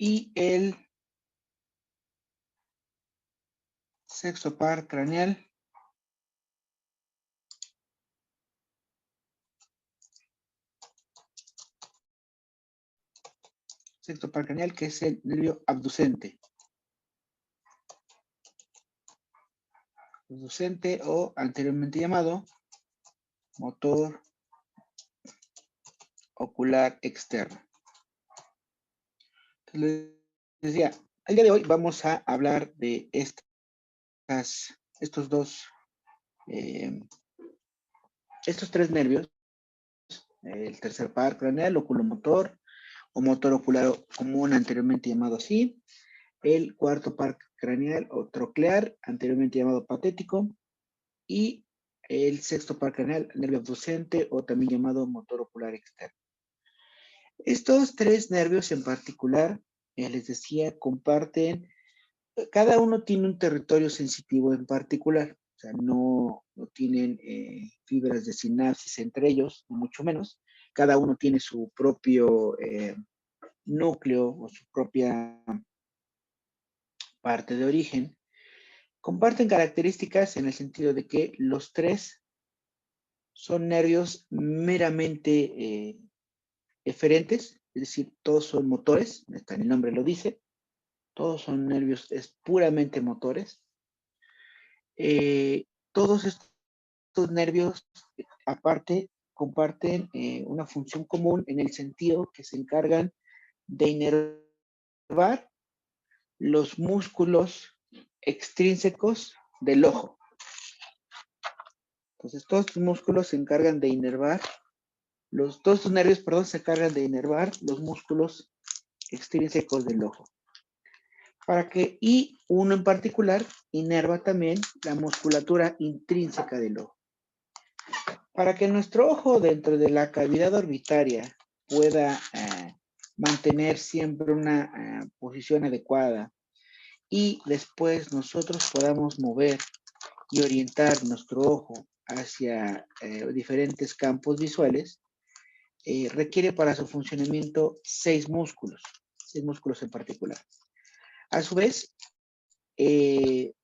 y el sexto par craneal que es el nervio abducente. Abducente o anteriormente llamado motor ocular externo. Entonces, les decía, el día de hoy vamos a hablar de estos tres nervios, el tercer par craneal, oculomotor o motor ocular común, anteriormente llamado así, el cuarto par craneal o troclear, anteriormente llamado patético, y el sexto par craneal, nervio abducente o también llamado motor ocular externo. Estos tres nervios en particular, les decía, comparten, cada uno tiene un territorio sensitivo en particular, o sea, no tienen fibras de sinapsis entre ellos, mucho menos. Cada uno tiene su propio núcleo o su propia parte de origen. Comparten características en el sentido de que los tres son nervios meramente eferentes, es decir, todos son motores, hasta el nombre lo dice, todos son nervios, es puramente motores. Todos estos nervios, aparte, comparten una función común en el sentido que se encargan de inervar los músculos extrínsecos del ojo. Entonces, todos estos músculos se encargan de inervar, todos estos nervios, perdón, se encargan de inervar los músculos extrínsecos del ojo. Y uno en particular inerva también la musculatura intrínseca del ojo. Para que nuestro ojo dentro de la cavidad orbitaria pueda mantener siempre una posición adecuada y después nosotros podamos mover y orientar nuestro ojo hacia diferentes campos visuales, requiere para su funcionamiento 6 músculos en particular. A su vez,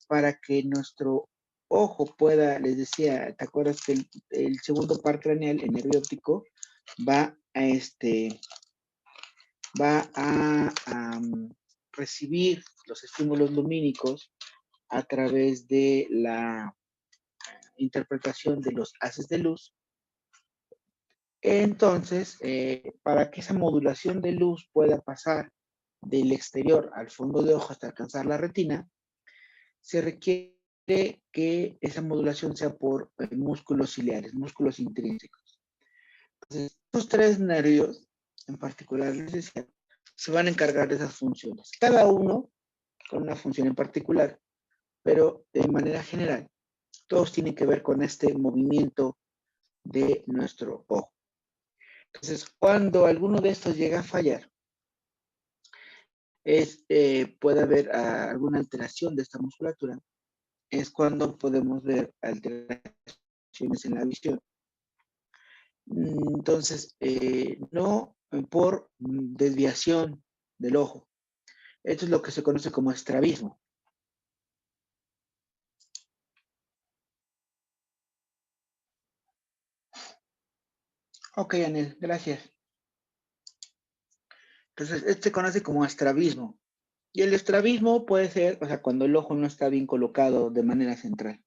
para que nuestro ojo pueda, les decía, ¿te acuerdas que el segundo par craneal, el nervio óptico, va a recibir los estímulos lumínicos a través de la interpretación de los haces de luz? Entonces, para que esa modulación de luz pueda pasar del exterior al fondo de ojo hasta alcanzar la retina, se requiere que esa modulación sea por músculos ciliares, músculos intrínsecos. Entonces, estos tres nervios, en particular, les decía, se van a encargar de esas funciones. Cada uno con una función en particular, pero de manera general, todos tienen que ver con este movimiento de nuestro ojo. Entonces, cuando alguno de estos llega a fallar, puede haber alguna alteración de esta musculatura, es cuando podemos ver alteraciones en la visión. Entonces, no por desviación del ojo. Esto es lo que se conoce como estrabismo. Ok, Anel, gracias. Entonces, este se conoce como estrabismo. Y el estrabismo puede ser, o sea, cuando el ojo no está bien colocado de manera central.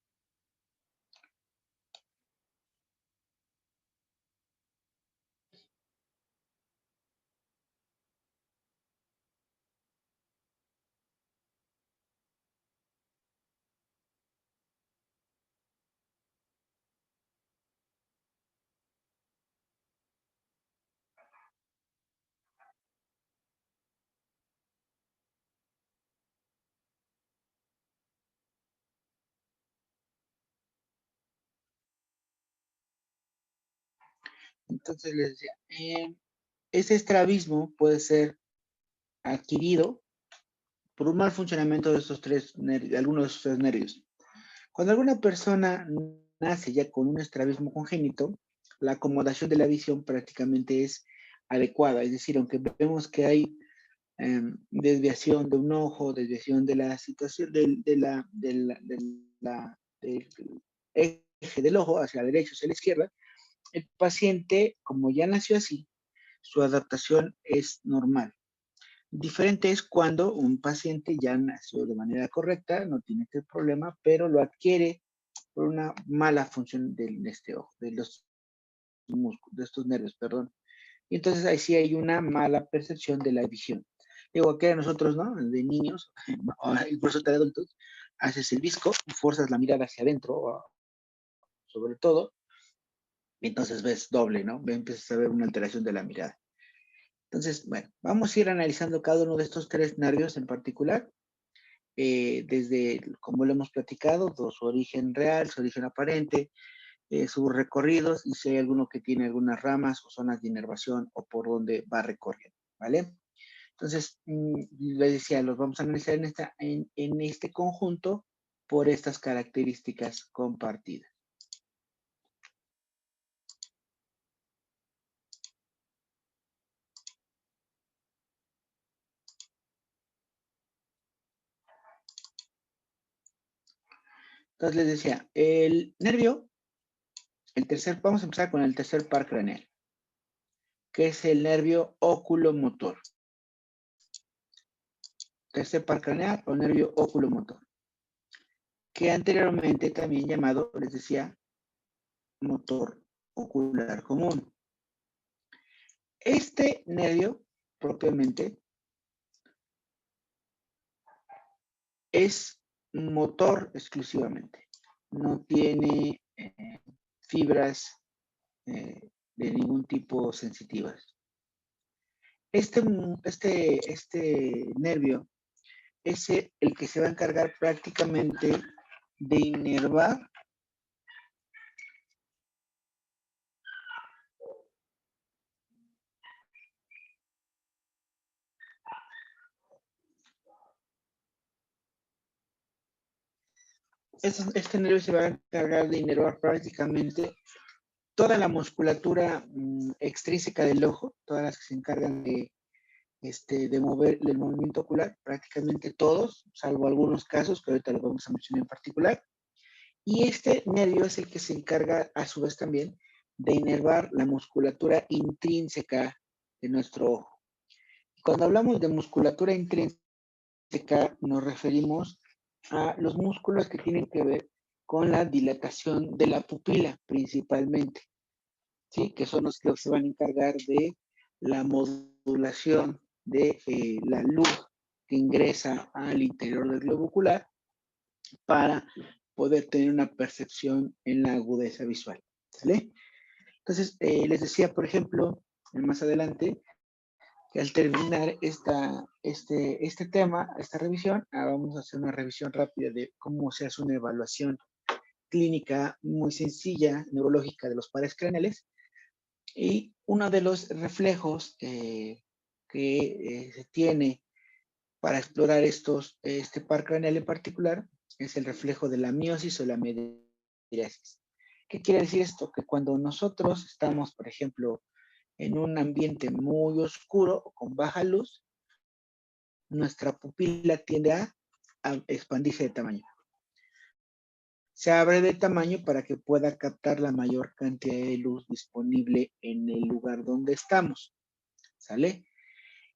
Entonces, les decía, ese estrabismo puede ser adquirido por un mal funcionamiento de estos tres nervios, algunos de estos tres nervios. Cuando alguna persona nace ya con un estrabismo congénito, la acomodación de la visión prácticamente es adecuada, es decir, aunque vemos que hay desviación de un ojo, desviación de la situación del eje del ojo hacia la derecha, hacia la izquierda, el paciente, como ya nació así, su adaptación es normal. Diferente es cuando un paciente ya nació de manera correcta, no tiene este problema, pero lo adquiere por una mala función de este ojo, de estos nervios, perdón. Y entonces ahí sí hay una mala percepción de la visión. Digo, que nosotros, ¿no? De niños, incluso de adultos, haces el visco, forzas la mirada hacia adentro, sobre todo, y entonces ves doble, ¿no? Empiezas a ver una alteración de la mirada. Entonces, bueno, vamos a ir analizando cada uno de estos tres nervios en particular, desde, como lo hemos platicado, su origen real, su origen aparente, sus recorridos, y si hay alguno que tiene algunas ramas o zonas de inervación o por donde va recorriendo, ¿vale? Entonces, les decía, los vamos a analizar en este conjunto por estas características compartidas. Entonces les decía, el nervio, vamos a empezar con el tercer par craneal, que es el nervio oculomotor. Tercer par craneal o nervio oculomotor, que anteriormente también llamado, les decía, motor ocular común. Este nervio, propiamente, es motor exclusivamente. No tiene fibras de ningún tipo sensitivas. Este nervio es el que se va a encargar prácticamente de inervar este nervio se va a encargar de inervar prácticamente toda la musculatura extrínseca del ojo, todas las que se encargan de mover el movimiento ocular, prácticamente todos, salvo algunos casos que ahorita los vamos a mencionar en particular. Y este nervio es el que se encarga a su vez también de inervar la musculatura intrínseca de nuestro ojo. Cuando hablamos de musculatura intrínseca, nos referimos a los músculos que tienen que ver con la dilatación de la pupila principalmente, ¿sí? Que son los que se van a encargar de la modulación de la luz que ingresa al interior del globo ocular para poder tener una percepción en la agudeza visual, ¿sale? Entonces, les decía, por ejemplo, más adelante, que al terminar este tema, esta revisión, vamos a hacer una revisión rápida de cómo se hace una evaluación clínica muy sencilla, neurológica de los pares craneales. Y uno de los reflejos que se tiene para explorar este par craneal en particular es el reflejo de la miosis o la midriasis. ¿Qué quiere decir esto? Que cuando nosotros estamos, por ejemplo, en un ambiente muy oscuro o con baja luz, nuestra pupila tiende a expandirse de tamaño. Se abre de tamaño para que pueda captar la mayor cantidad de luz disponible en el lugar donde estamos, ¿sale?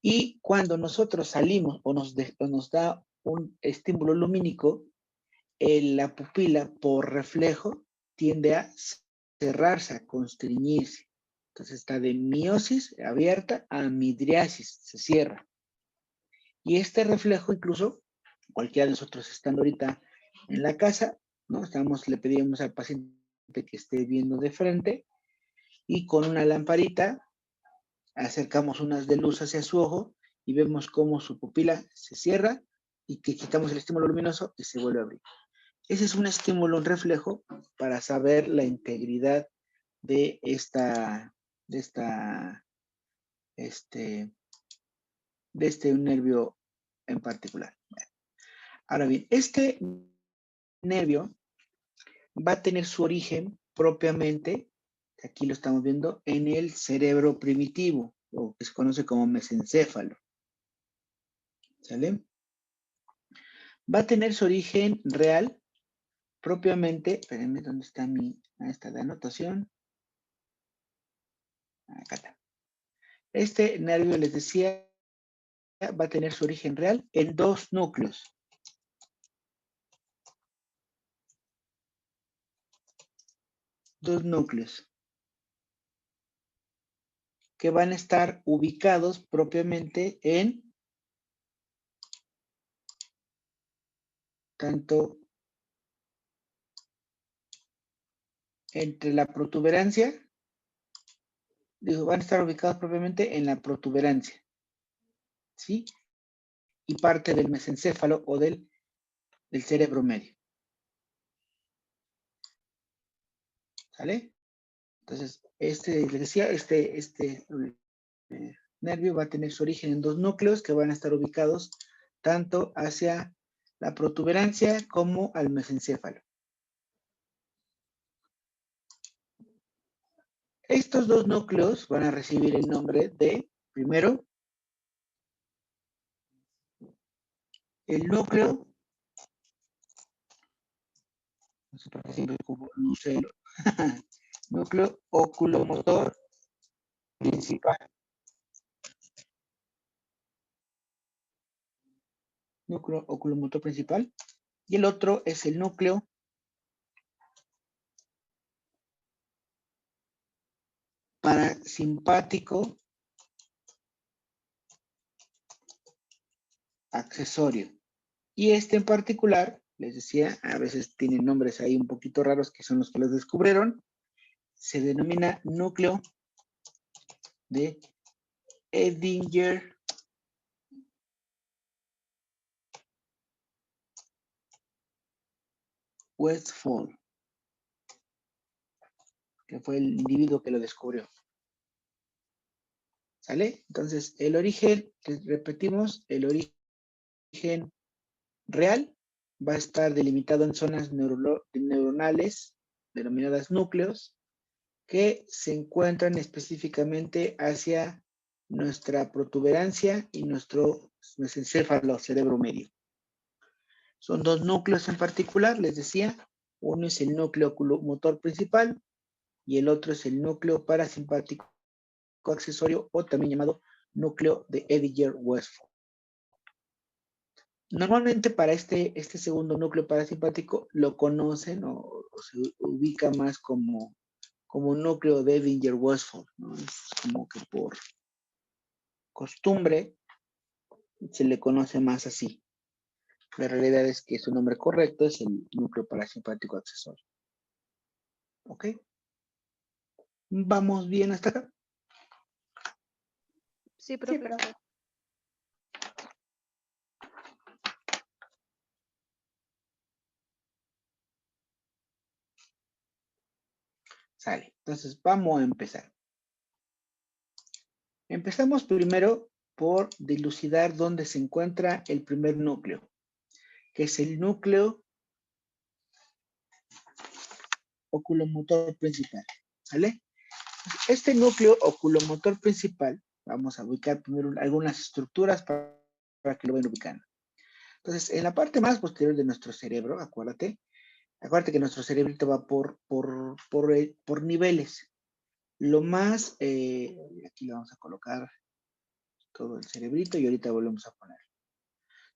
Y cuando nosotros salimos o nos da un estímulo lumínico, la pupila por reflejo tiende a cerrarse, a constriñirse. Entonces está de miosis abierta a midriasis, se cierra. Y este reflejo incluso, cualquiera de nosotros estando ahorita en la casa, ¿no? Le pedimos al paciente que esté viendo de frente y con una lamparita acercamos unas de luz hacia su ojo y vemos cómo su pupila se cierra y que quitamos el estímulo luminoso y se vuelve a abrir. Ese es un estímulo, un reflejo para saber la integridad de este nervio en particular. Ahora bien, este nervio va a tener su origen propiamente, aquí lo estamos viendo, en el cerebro primitivo, o que se conoce como mesencéfalo. ¿Sale? Va a tener su origen real, propiamente, espérenme, ¿dónde está mi, esta de anotación? Acá está. Este nervio, les decía, va a tener su origen real en dos núcleos. Dos núcleos que van a estar ubicados propiamente en tanto entre la protuberancia, van a estar ubicados propiamente en la protuberancia, ¿sí? Y parte del mesencéfalo o del cerebro medio. ¿Sale? Entonces, les decía, nervio va a tener su origen en dos núcleos que van a estar ubicados tanto hacia la protuberancia como al mesencéfalo. Estos dos núcleos van a recibir el nombre de, primero, el núcleo, no sé por qué siempre no sé, núcleo oculomotor principal. Núcleo oculomotor principal. Y el otro es el núcleo parasimpático accesorio. Y este en particular, les decía, a veces tienen nombres ahí un poquito raros que son los que los descubrieron, se denomina núcleo de Edinger-Westphal, que fue el individuo que lo descubrió. ¿Sale? Entonces, el origen, repetimos, el origen real va a estar delimitado en zonas neuronales denominadas núcleos que se encuentran específicamente hacia nuestra protuberancia y nuestro mesencéfalo, cerebro medio. Son dos núcleos en particular, les decía, uno es el núcleo oculomotor principal y el otro es el núcleo parasimpático accesorio o también llamado núcleo de Edinger-Westphal. Normalmente para este segundo núcleo parasimpático lo conocen o se ubica más como núcleo de Edinger-Westphal, ¿no? Es como que por costumbre se le conoce más así. La realidad es que su nombre correcto es el núcleo parasimpático accesorio. ¿Ok? ¿Vamos bien hasta acá? Sí, profe. Sale. Entonces, vamos a empezar. Empezamos primero por dilucidar dónde se encuentra el primer núcleo, que es el núcleo oculomotor principal. ¿Sale? Este núcleo oculomotor principal, vamos a ubicar primero algunas estructuras para que lo vayan ubicando. Entonces, en la parte más posterior de nuestro cerebro, acuérdate que nuestro cerebrito va por niveles. Lo más, aquí le vamos a colocar todo el cerebrito y ahorita volvemos a poner.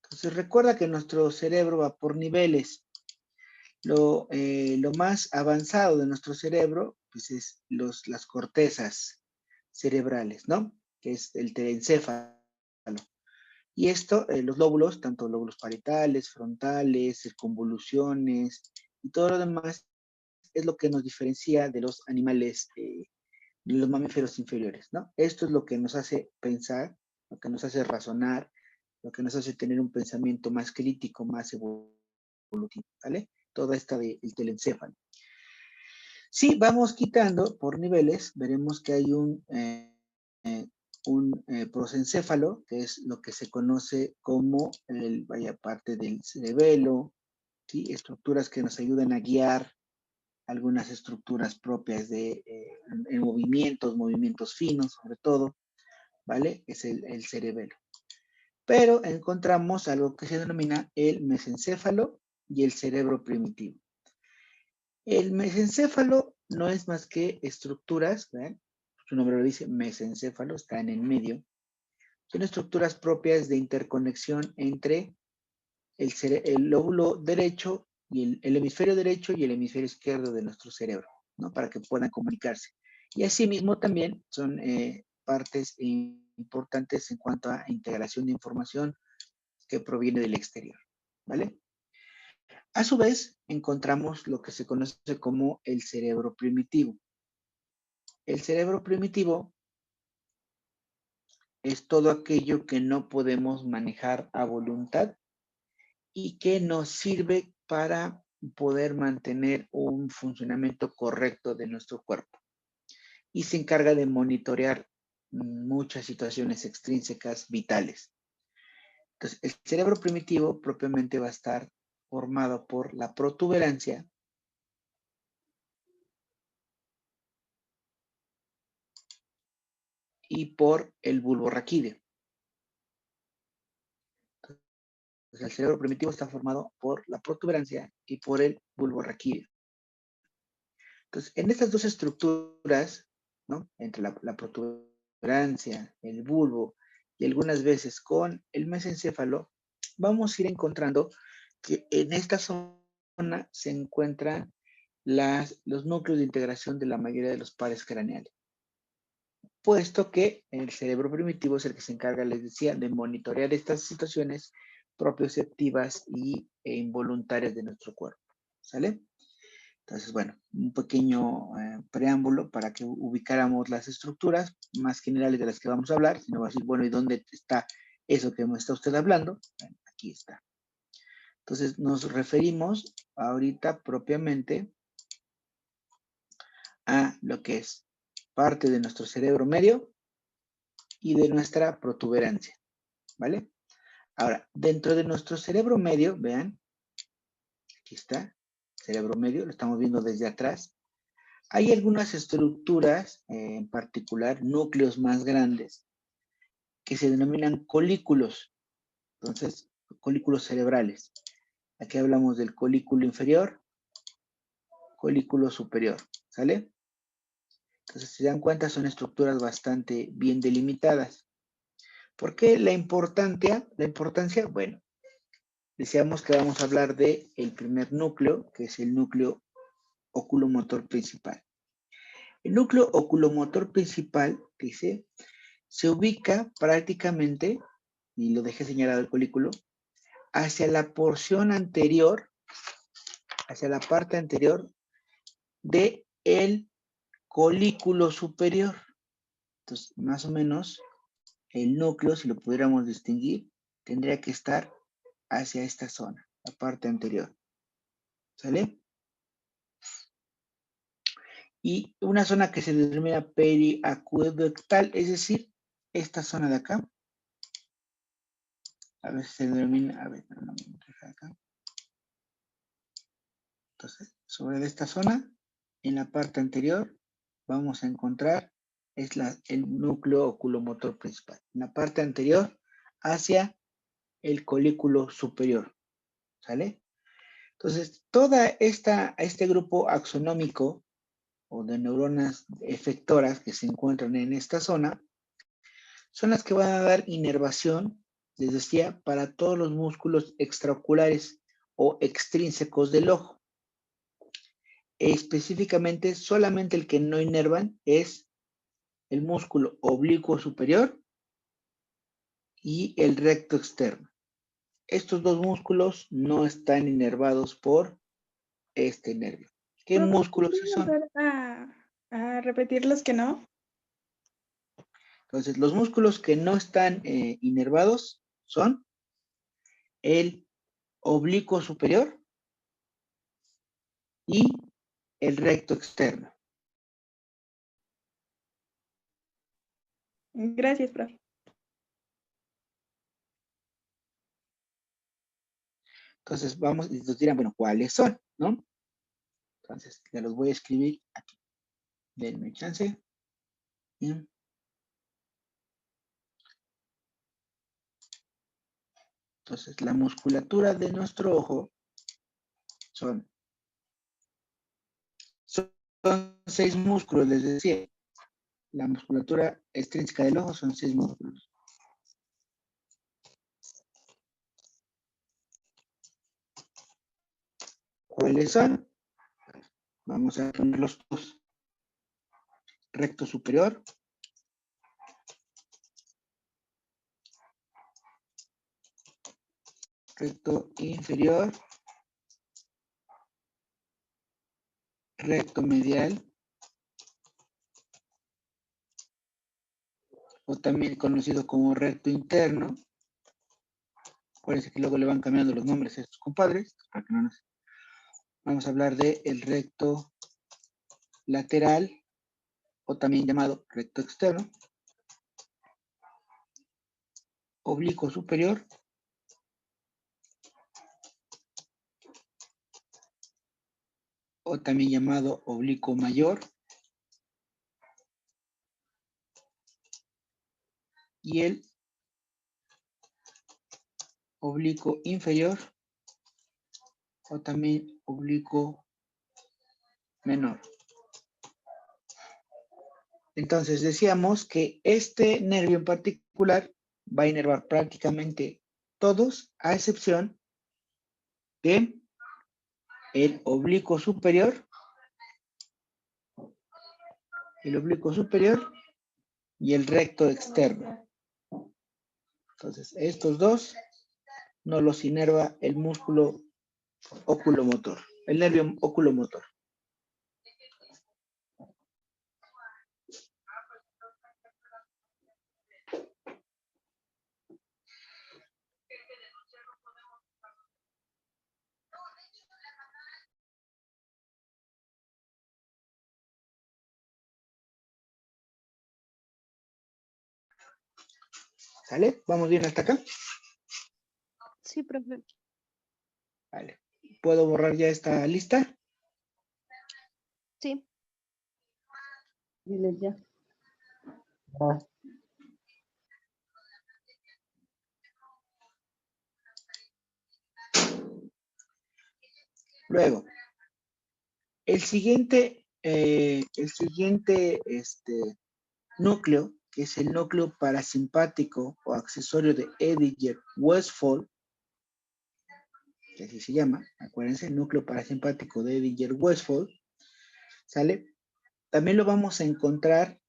Entonces, recuerda que nuestro cerebro va por niveles. Lo más avanzado de nuestro cerebro, pues es las cortezas cerebrales, ¿no? Que es el telencéfalo. Y esto, los lóbulos, tanto lóbulos parietales, frontales, circunvoluciones y todo lo demás, es lo que nos diferencia de los animales, de los mamíferos inferiores, ¿no? Esto es lo que nos hace pensar, lo que nos hace razonar, lo que nos hace tener un pensamiento más crítico, más evolutivo, ¿vale? Toda esta del telencéfalo. Si vamos quitando por niveles, veremos que hay un prosencéfalo, que es lo que se conoce como parte del cerebelo, ¿sí? Estructuras que nos ayudan a guiar algunas estructuras propias de en movimientos finos sobre todo, ¿vale? Es el cerebelo. pero encontramos algo que se denomina el mesencéfalo y el cerebro primitivo. El mesencéfalo no es más que estructuras, ¿ven? Su nombre lo dice, mesencéfalo, está en el medio. Son estructuras propias de interconexión entre el lóbulo derecho y el hemisferio derecho y el hemisferio izquierdo de nuestro cerebro, ¿no? Para que puedan comunicarse. Y asimismo también son partes importantes en cuanto a integración de información que proviene del exterior, ¿vale? A su vez, encontramos lo que se conoce como el cerebro primitivo. El cerebro primitivo es todo aquello que no podemos manejar a voluntad y que nos sirve para poder mantener un funcionamiento correcto de nuestro cuerpo. Y se encarga de monitorear muchas situaciones extrínsecas vitales. Entonces, el cerebro primitivo propiamente va a estar formado por la protuberancia y por el bulbo raquídeo. Entonces, el cerebro primitivo está formado por la protuberancia y por el bulbo raquídeo. Entonces, en estas dos estructuras, ¿no? Entre la protuberancia, el bulbo y algunas veces con el mesencéfalo, vamos a ir encontrando que en esta zona se encuentran los núcleos de integración de la mayoría de los pares craneales. Puesto que el cerebro primitivo es el que se encarga, les decía, de monitorear estas situaciones propioceptivas e involuntarias de nuestro cuerpo. ¿Sale? Entonces, bueno, un pequeño preámbulo para que ubicáramos las estructuras más generales de las que vamos a hablar. Si no va a decir, bueno, ¿y dónde está eso que me está usted hablando? Bueno, aquí está. Entonces, nos referimos ahorita propiamente a lo que es parte de nuestro cerebro medio y de nuestra protuberancia, ¿vale? Ahora, dentro de nuestro cerebro medio, vean, aquí está, cerebro medio, lo estamos viendo desde atrás. Hay algunas estructuras, en particular núcleos más grandes, que se denominan colículos. Entonces, colículos cerebrales. Aquí hablamos del colículo inferior, colículo superior, ¿sale? Entonces, si se dan cuenta, son estructuras bastante bien delimitadas. ¿Por qué la importancia? La importancia, bueno, decíamos que vamos a hablar del primer núcleo, que es el núcleo oculomotor principal. El núcleo oculomotor principal, dice, se ubica prácticamente, y lo dejé señalado el colículo, hacia la porción anterior, hacia la parte anterior de el colículo superior. Entonces, más o menos, el núcleo, si lo pudiéramos distinguir, tendría que estar hacia esta zona, la parte anterior. ¿Sale? Y una zona que se denomina periacueductal, es decir, esta zona de acá. A veces se denomina, a ver, no me deja acá. Entonces, sobre esta zona, en la parte anterior, vamos a encontrar el núcleo oculomotor principal. En la parte anterior, hacia el colículo superior. ¿Sale? Entonces, este grupo axonómico o de neuronas efectoras que se encuentran en esta zona son las que van a dar inervación, les decía, para todos los músculos extraoculares o extrínsecos del ojo. Específicamente, solamente el que no inervan es el músculo oblicuo superior y el recto externo. Estos dos músculos no están inervados por este nervio. ¿Qué Profe, músculos sí ¿puede son? volver a repetir los que no? Entonces, los músculos que no están inervados son el oblicuo superior y el recto externo. Gracias, profe. Entonces, vamos, y nos dirán, bueno, ¿cuáles son? ¿No? Entonces, ya los voy a escribir aquí. Denme chance. Bien. Entonces, la musculatura de nuestro ojo son 6 músculos, les decía. La musculatura extrínseca del ojo son 6 músculos. ¿Cuáles son? Vamos a ponerlos todos. Recto superior. Recto inferior. Recto medial. O también conocido como recto interno. Acuérdense que luego le van cambiando los nombres a estos compadres. Para que no nos... Vamos a hablar de el recto lateral, o también llamado recto externo. Oblicuo superior. O también llamado oblicuo mayor. Y el oblicuo inferior, o también oblicuo menor. Entonces decíamos que este nervio en particular va a inervar prácticamente todos, a excepción de el oblicuo superior, y el recto externo. Entonces, estos dos no los inerva el músculo oculomotor, el nervio oculomotor. ¿Sale? ¿Vamos bien hasta acá? Sí, profe. Vale. ¿Puedo borrar ya esta lista? Sí. Dile ya. Luego, el siguiente núcleo, que es el núcleo parasimpático o accesorio de Edinger-Westphal, que así se llama, acuérdense, el núcleo parasimpático de Edinger-Westphal, ¿sale? También lo vamos a encontrar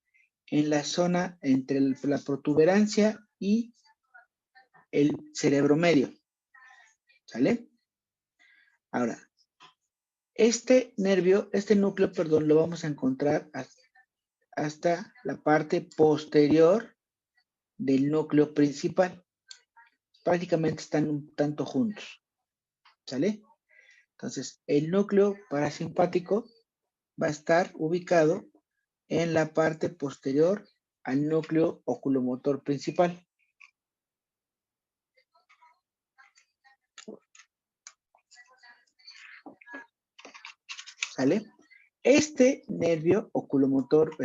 en la zona entre la protuberancia y el cerebro medio, ¿sale? Ahora, este núcleo, perdón, lo vamos a encontrar hasta la parte posterior del núcleo principal. Prácticamente están un tanto juntos, ¿sale? Entonces, el núcleo parasimpático va a estar ubicado en la parte posterior al núcleo oculomotor principal. ¿Sale? Este nervio oculomotor,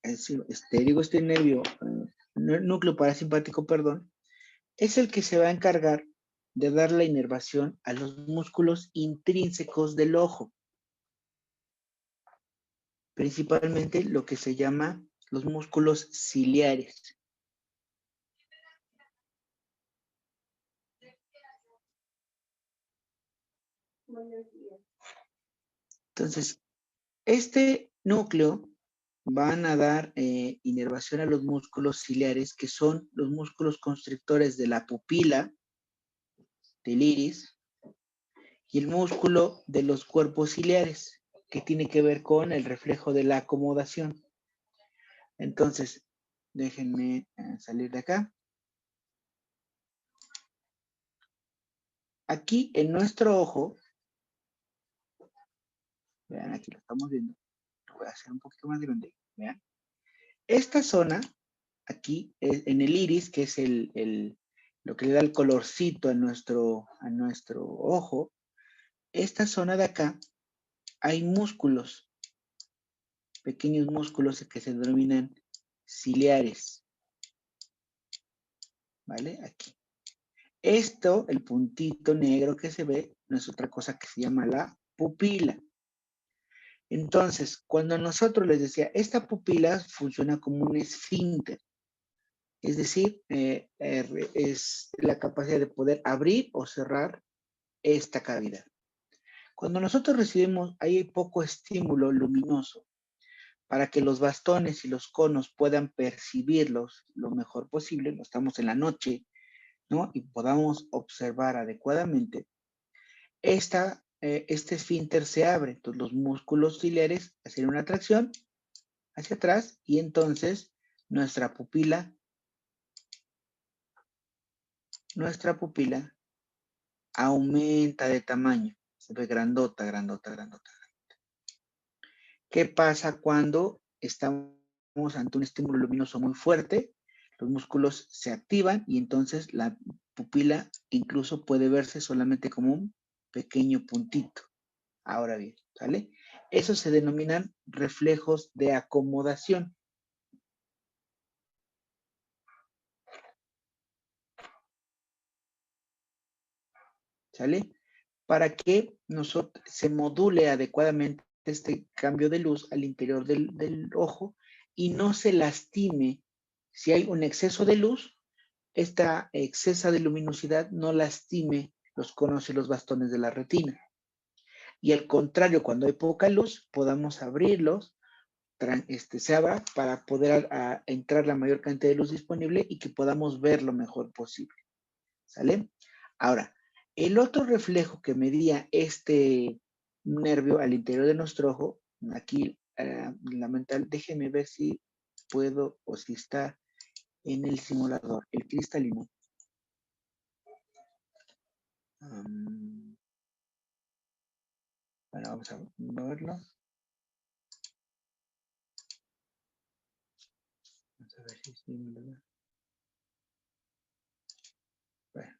este nervio, núcleo parasimpático, perdón, es el que se va a encargar de dar la inervación a los músculos intrínsecos del ojo. Principalmente lo que se llama los músculos ciliares. Entonces, este núcleo van a dar inervación a los músculos ciliares, que son los músculos constrictores de la pupila, del iris, y el músculo de los cuerpos ciliares, que tiene que ver con el reflejo de la acomodación. Entonces, déjenme salir de acá. Aquí en nuestro ojo, vean, aquí lo estamos viendo. Lo voy a hacer un poquito más grande. Vean. Esta zona, aquí, en el iris, que es lo que le da el colorcito a nuestro ojo, esta zona de acá, hay músculos, pequeños músculos que se denominan ciliares. ¿Vale? Aquí. Esto, el puntito negro que se ve, no es otra cosa que se llama la pupila. Entonces, cuando nosotros les decía, esta pupila funciona como un esfínter, es decir, es la capacidad de poder abrir o cerrar esta cavidad. Cuando nosotros recibimos, hay poco estímulo luminoso para que los bastones y los conos puedan percibirlos lo mejor posible, no estamos en la noche, ¿no? Y podamos observar adecuadamente, este esfínter se abre, entonces los músculos ciliares hacen una tracción hacia atrás y entonces nuestra pupila aumenta de tamaño, se ve grandota, grandota, grandota. ¿Qué pasa cuando estamos ante un estímulo luminoso muy fuerte? Los músculos se activan y entonces la pupila incluso puede verse solamente como un pequeño puntito. Ahora bien, ¿sale? Eso se denominan reflejos de acomodación. ¿Sale? Para que se module adecuadamente este cambio de luz al interior del ojo y no se lastime. Si hay un exceso de luz, esta excesa de luminosidad no lastime los conos y los bastones de la retina. Y al contrario, cuando hay poca luz, podamos abrirlos, se abra para poder entrar la mayor cantidad de luz disponible y que podamos ver lo mejor posible. ¿Sale? Ahora, el otro reflejo que medía este nervio al interior de nuestro ojo, aquí la mental, déjeme ver si puedo o si está en el simulador, el cristalino. Bueno, vamos a verlo. Vamos a ver si es simulador. Bueno,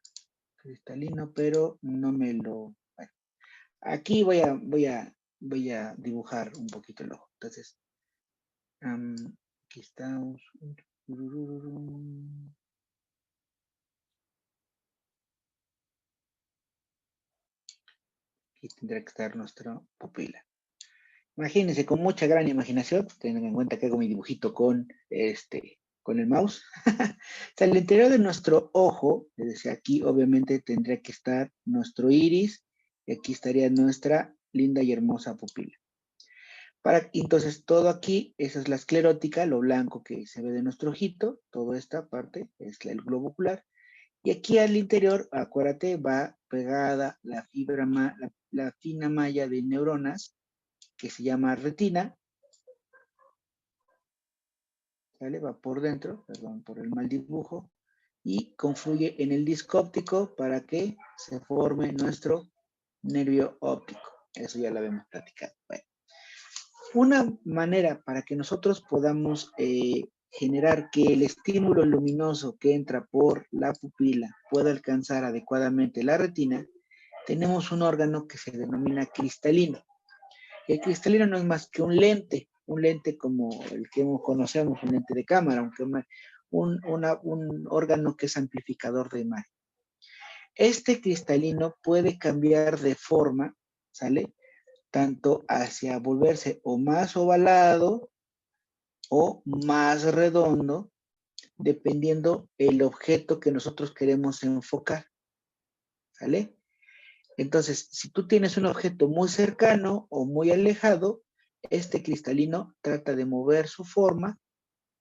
cristalino, pero no me lo... Bueno, aquí voy a dibujar un poquito el ojo. Entonces, aquí estamos. Aquí tendrá que estar nuestra pupila. Imagínense, con mucha gran imaginación, tengan en cuenta que hago mi dibujito con el mouse. O sea, el interior de nuestro ojo, es decir, aquí obviamente tendría que estar nuestro iris, y aquí estaría nuestra linda y hermosa pupila. Entonces, todo aquí, esa es la esclerótica, lo blanco que se ve de nuestro ojito, toda esta parte es el globo ocular. Y aquí al interior, acuérdate, va pegada la la fina malla de neuronas que se llama retina, ¿sale? Va por dentro, perdón por el mal dibujo, y confluye en el disco óptico para que se forme nuestro nervio óptico. Eso ya lo habíamos platicado. Bueno, una manera para que nosotros podamos generar que el estímulo luminoso que entra por la pupila pueda alcanzar adecuadamente la retina, tenemos un órgano que se denomina cristalino. El cristalino no es más que un lente como el que conocemos, un lente de cámara, aunque un órgano que es amplificador de imagen. Este cristalino puede cambiar de forma, ¿sale? Tanto hacia volverse o más ovalado o más redondo, dependiendo el objeto que nosotros queremos enfocar, ¿sale? Entonces, si tú tienes un objeto muy cercano o muy alejado, este cristalino trata de mover su forma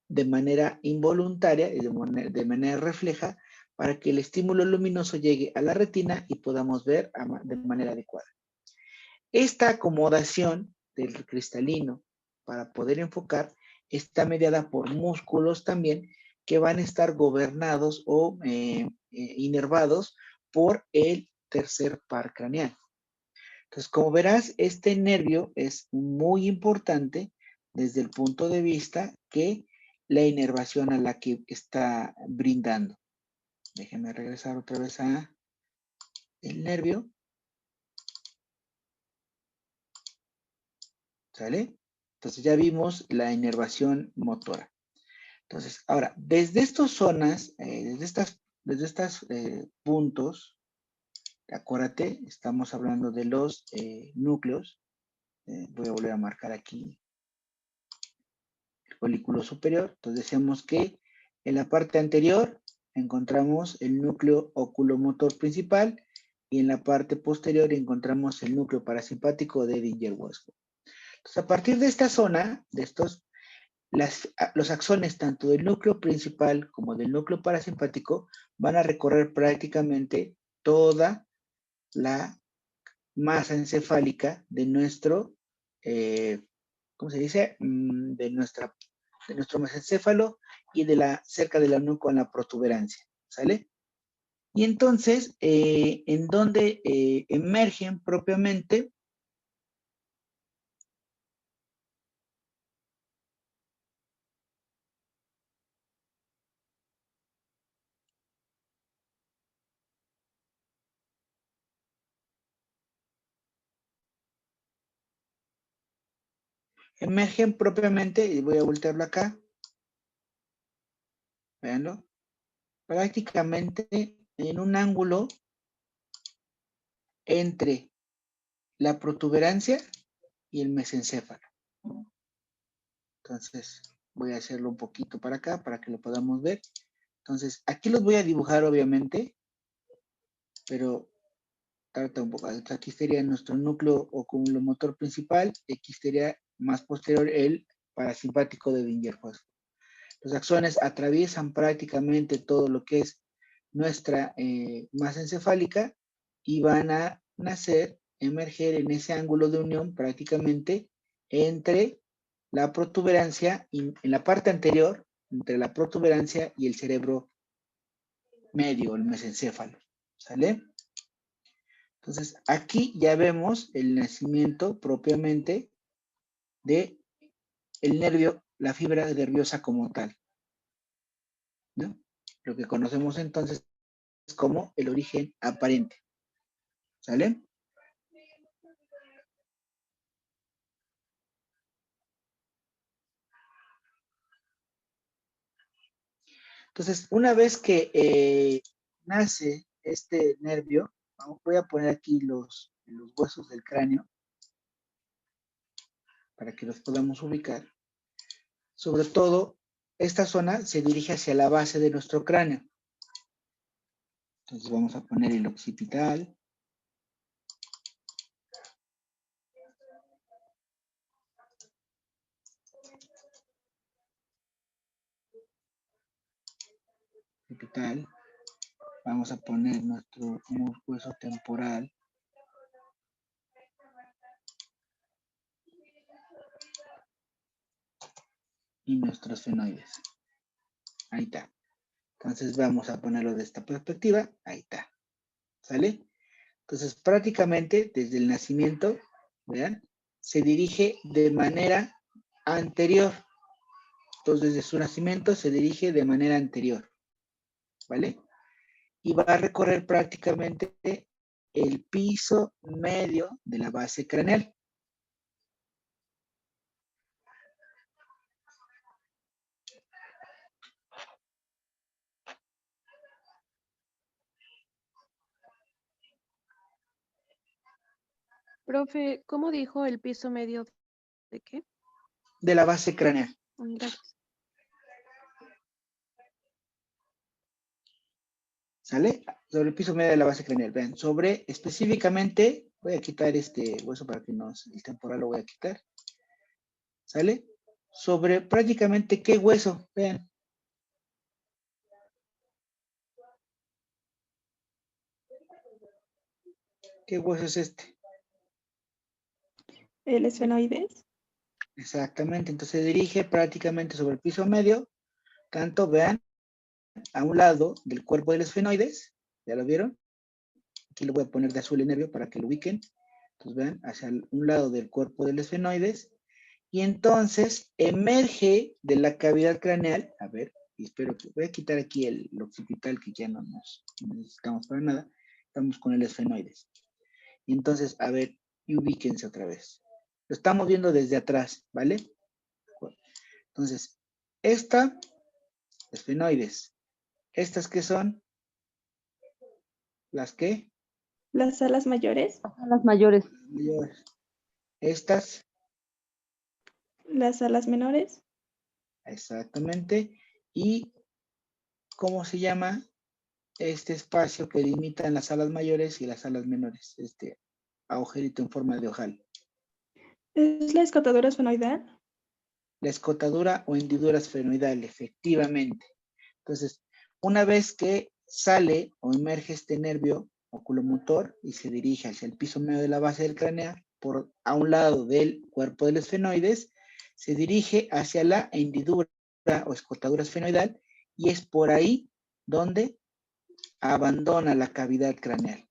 de manera involuntaria y de manera refleja para que el estímulo luminoso llegue a la retina y podamos ver de manera adecuada. Esta acomodación del cristalino para poder enfocar está mediada por músculos también que van a estar gobernados o inervados por el tercer par craneal. Entonces, como verás, este nervio es muy importante desde el punto de vista que la inervación a la que está brindando. Déjenme regresar otra vez a el nervio. ¿Sale? Entonces ya vimos la inervación motora. Entonces, ahora, desde estas zonas, desde estas desde estos puntos, acuérdate, estamos hablando de los núcleos. Voy a volver a marcar aquí el folículo superior. Entonces decíamos que en la parte anterior encontramos el núcleo oculomotor principal y en la parte posterior encontramos el núcleo parasimpático de Edinger-Westhoff. Entonces, a partir de esta zona, de estos, los axones tanto del núcleo principal como del núcleo parasimpático van a recorrer prácticamente toda la masa encefálica de nuestro, ¿cómo se dice? De nuestro mesencéfalo y cerca de la nuca con la protuberancia, ¿sale? Y entonces, en donde emergen propiamente y voy a voltearlo acá, veanlo, prácticamente en un ángulo entre la protuberancia y el mesencéfalo. Entonces, voy a hacerlo un poquito para acá para que lo podamos ver. Entonces, aquí los voy a dibujar obviamente, pero tarda un poco. Aquí sería nuestro núcleo oculomotor principal y aquí sería más posterior el parasimpático de Edinger-Westhoff. Los axones atraviesan prácticamente todo lo que es nuestra masa encefálica y van a emerger en ese ángulo de unión prácticamente entre la protuberancia, en la parte anterior, entre la protuberancia y el cerebro medio, el mesencéfalo, ¿sale? Entonces, aquí ya vemos el nacimiento propiamente de el nervio, la fibra nerviosa como tal, ¿no? Lo que conocemos entonces como el origen aparente, ¿sale? Entonces, una vez que nace este nervio, voy a poner aquí los huesos del cráneo para que los podamos ubicar. Sobre todo, esta zona se dirige hacia la base de nuestro cráneo. Entonces vamos a poner el occipital. Vamos a poner nuestro hueso temporal. Y nuestros esfenoides. Ahí está. Entonces vamos a ponerlo de esta perspectiva. Ahí está. ¿Sale? Entonces prácticamente desde el nacimiento, vean, se dirige de manera anterior. Entonces desde su nacimiento se dirige de manera anterior. ¿Vale? Y va a recorrer prácticamente el piso medio de la base craneal. Profe, ¿cómo dijo el piso medio de qué? De la base craneal. Gracias. ¿Sale? Sobre el piso medio de la base craneal. Vean, sobre específicamente, voy a quitar este hueso para que el temporal lo voy a quitar. ¿Sale? Sobre prácticamente qué hueso, vean. ¿Qué hueso es este? El esfenoides. Exactamente, entonces se dirige prácticamente sobre el piso medio, tanto vean, a un lado del cuerpo del esfenoides, ¿ya lo vieron? Aquí lo voy a poner de azul el nervio para que lo ubiquen. Entonces vean, hacia un lado del cuerpo del esfenoides, y entonces emerge de la cavidad craneal, a ver, y espero que, voy a quitar aquí el occipital que ya no necesitamos para nada, estamos con el esfenoides. Y entonces, a ver, y ubíquense otra vez. Lo estamos viendo desde atrás, ¿vale? Entonces, esfenoides, ¿estas qué son? ¿Las qué? Las salas mayores. Las mayores. Mayores. Estas, Las salas menores. exactamente. ¿Y cómo se llama este espacio que limitan las salas mayores y las salas menores? Este agujerito en forma de ojal. ¿Es la escotadura esfenoidal? La escotadura o hendidura esfenoidal, efectivamente. Entonces, una vez que sale o emerge este nervio oculomotor y se dirige hacia el piso medio de la base del cráneo, a un lado del cuerpo del esfenoides, se dirige hacia la hendidura o escotadura esfenoidal y es por ahí donde abandona la cavidad craneal,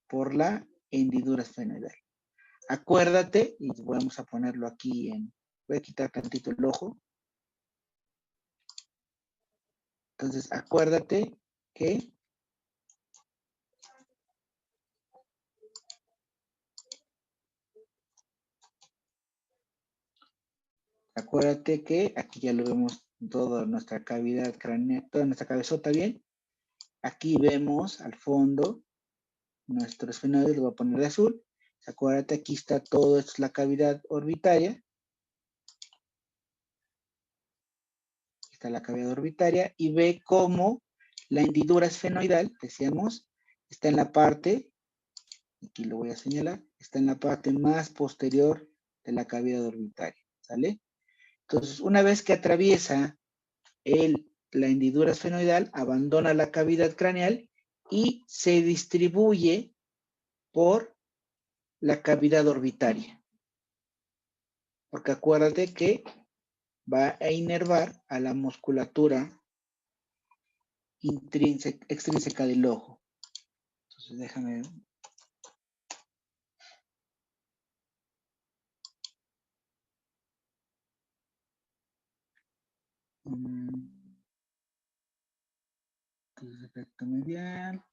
por la hendidura esfenoidal. Acuérdate, y vamos a ponerlo aquí voy a quitar tantito el ojo. Entonces, acuérdate que aquí ya lo vemos toda nuestra cavidad craneal, toda nuestra cabezota bien. Aquí vemos al fondo nuestro esfenoide, lo voy a poner de azul. Acuérdate, aquí está todo, esto es la cavidad orbitaria. Aquí está la cavidad orbitaria y ve cómo la hendidura esfenoidal, decíamos, está en la parte, aquí lo voy a señalar, está en la parte más posterior de la cavidad orbitaria, ¿sale? Entonces, una vez que atraviesa la hendidura esfenoidal, abandona la cavidad craneal y se distribuye por la cavidad orbitaria. Porque acuérdate que va a inervar a la musculatura extrínseca del ojo. Entonces, déjame. Entonces, recto medial.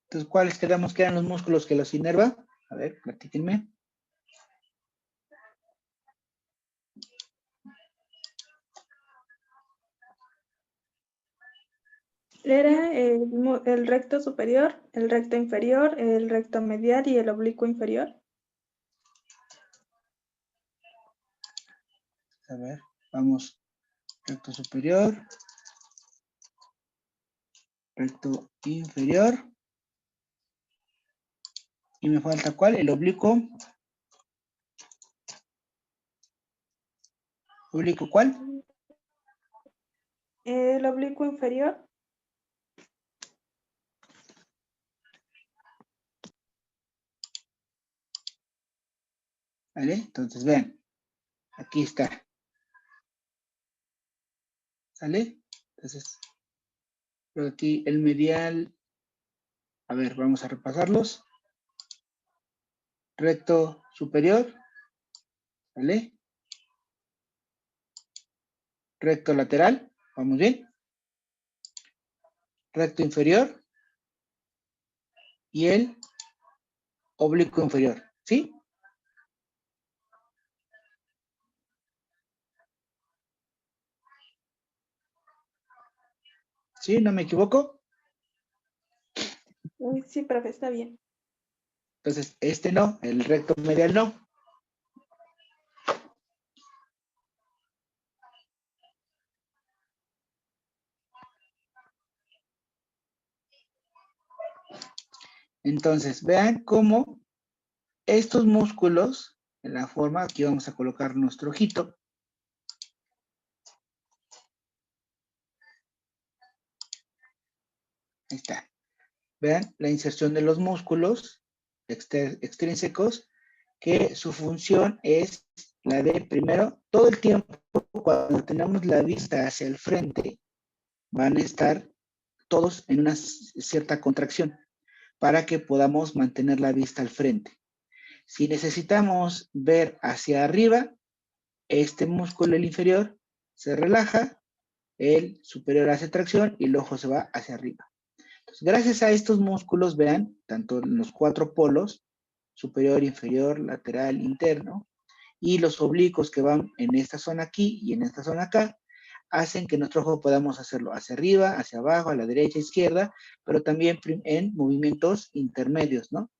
Entonces, ¿cuáles quedamos que eran los músculos que los inerva? A ver, platíquenme. Era el recto superior, el recto inferior, el recto medial y el oblicuo inferior. A ver, vamos. Recto superior. Recto inferior. Y me falta ¿cuál? El oblicuo. ¿Oblicuo cuál? El oblicuo inferior. ¿Vale? Entonces, vean. Aquí está. ¿Sale? Entonces, por aquí el medial. A ver, vamos a repasarlos. Recto superior. ¿Vale? Recto lateral. ¿Vamos bien? Recto inferior. Y el oblicuo inferior. ¿Sí? ¿Sí? ¿No me equivoco? Sí, profe, está bien. Entonces, este no, el recto medial no. Entonces, vean cómo estos músculos, en la forma, aquí vamos a colocar nuestro ojito. Ahí está. Vean la inserción de los músculos extrínsecos, que su función es la de, primero, todo el tiempo, cuando tenemos la vista hacia el frente, van a estar todos en una cierta contracción para que podamos mantener la vista al frente. Si necesitamos ver hacia arriba, este músculo, el inferior, se relaja, el superior hace tracción y el ojo se va hacia arriba. Entonces, gracias a estos músculos, vean, tanto en los 4 polos, superior, inferior, lateral, interno, y los oblicuos que van en esta zona aquí y en esta zona acá, hacen que nuestro ojo podamos hacerlo hacia arriba, hacia abajo, a la derecha, izquierda, pero también en movimientos intermedios, ¿no?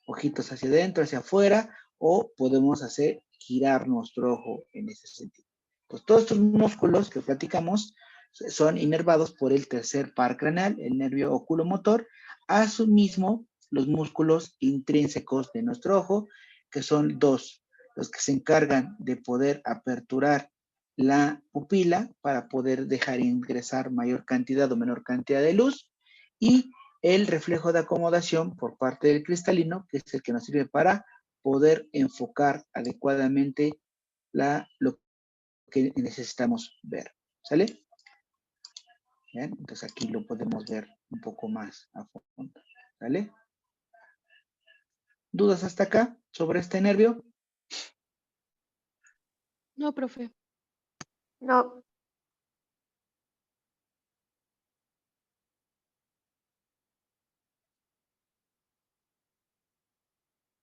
Ojitos hacia adentro, hacia afuera, o podemos hacer girar nuestro ojo en ese sentido. Pues todos estos músculos que platicamos son inervados por el tercer par craneal, el nervio oculomotor, asimismo los músculos intrínsecos de nuestro ojo, que son dos, los que se encargan de poder aperturar la pupila para poder dejar ingresar mayor cantidad o menor cantidad de luz, y el reflejo de acomodación por parte del cristalino, que es el que nos sirve para poder enfocar adecuadamente lo que necesitamos ver. ¿Sale? ¿Bien? Entonces aquí lo podemos ver un poco más a fondo. ¿Sale? ¿Dudas hasta acá sobre este nervio? No, profe. No.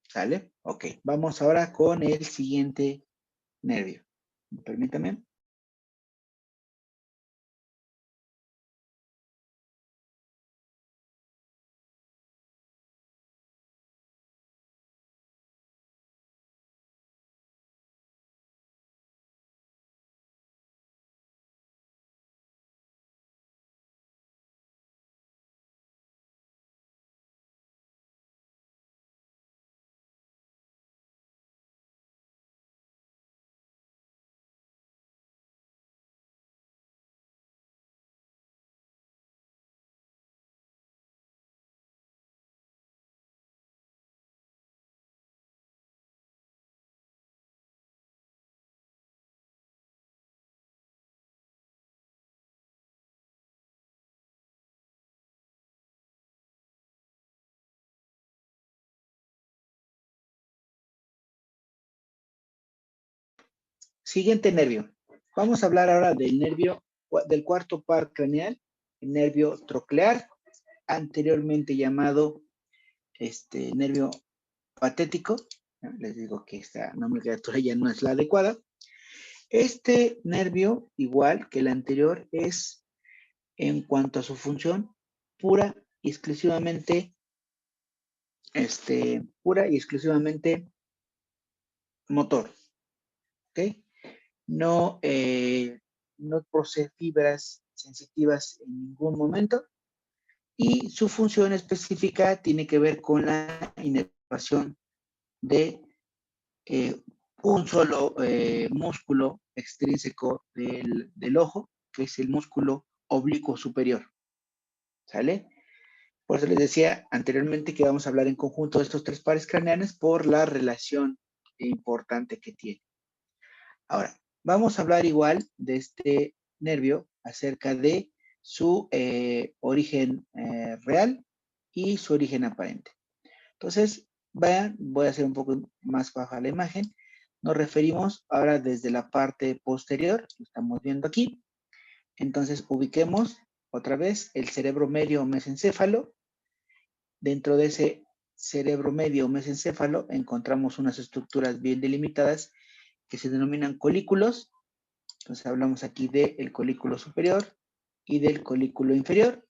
¿Sale? Ok, vamos ahora con el siguiente nervio. Permítame. Siguiente nervio. Vamos a hablar ahora del nervio, del cuarto par craneal, el nervio troclear, anteriormente llamado nervio patético. Les digo que esta nomenclatura ya no es la adecuada. Este nervio, igual que el anterior, es en cuanto a su función pura y exclusivamente, motor. ¿Ok? No, no posee fibras sensitivas en ningún momento, y su función específica tiene que ver con la inervación de un solo músculo extrínseco del ojo, que es el músculo oblicuo superior. ¿Sale? Por eso les decía anteriormente que vamos a hablar en conjunto de estos tres pares craneales por la relación importante que tiene. Ahora, vamos a hablar igual de este nervio acerca de su origen real y su origen aparente. Entonces, vean, voy a hacer un poco más baja la imagen. Nos referimos ahora desde la parte posterior, lo estamos viendo aquí. Entonces, ubiquemos otra vez el cerebro medio mesencéfalo. Dentro de ese cerebro medio mesencéfalo encontramos unas estructuras bien delimitadas que se denominan colículos. Entonces hablamos aquí del colículo superior y del colículo inferior.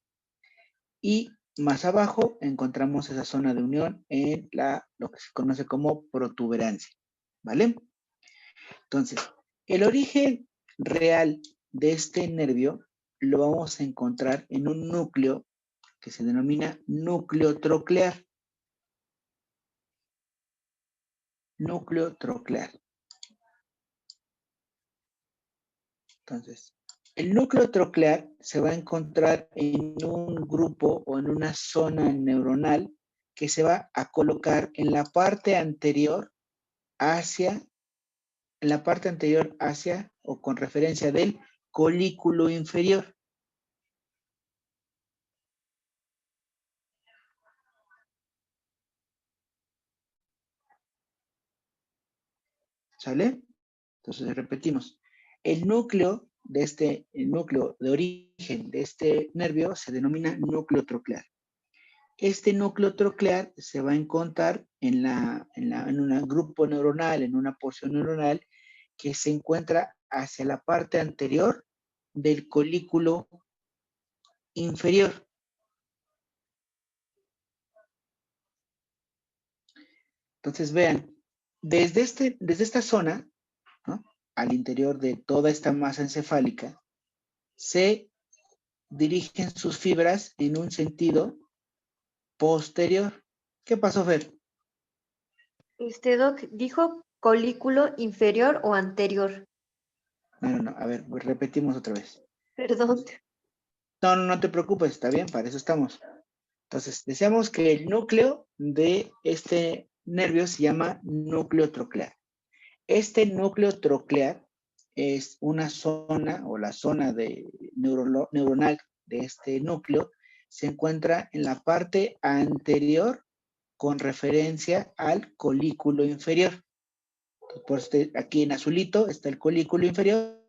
Y más abajo encontramos esa zona de unión en lo que se conoce como protuberancia. ¿Vale? Entonces, el origen real de este nervio lo vamos a encontrar en un núcleo que se denomina núcleo troclear. Núcleo troclear. Entonces, el núcleo troclear se va a encontrar en un grupo o en una zona neuronal que se va a colocar en la parte anterior hacia, o con referencia del colículo inferior. ¿Sale? Entonces repetimos. El núcleo de este núcleo de origen de este nervio se denomina núcleo troclear. Este núcleo troclear se va a encontrar en un grupo neuronal, en una porción neuronal que se encuentra hacia la parte anterior del colículo inferior. Entonces vean, desde esta zona, ¿no?, al interior de toda esta masa encefálica, se dirigen sus fibras en un sentido posterior. ¿Qué pasó, Fer? Doc, dijo colículo inferior o anterior. No. A ver, repetimos otra vez. Perdón. No te preocupes, está bien, para eso estamos. Entonces, decíamos que el núcleo de este nervio se llama núcleo troclear. Este núcleo troclear es una zona, o la zona neuronal de este núcleo, se encuentra en la parte anterior con referencia al colículo inferior. Por eso aquí en azulito está el colículo inferior.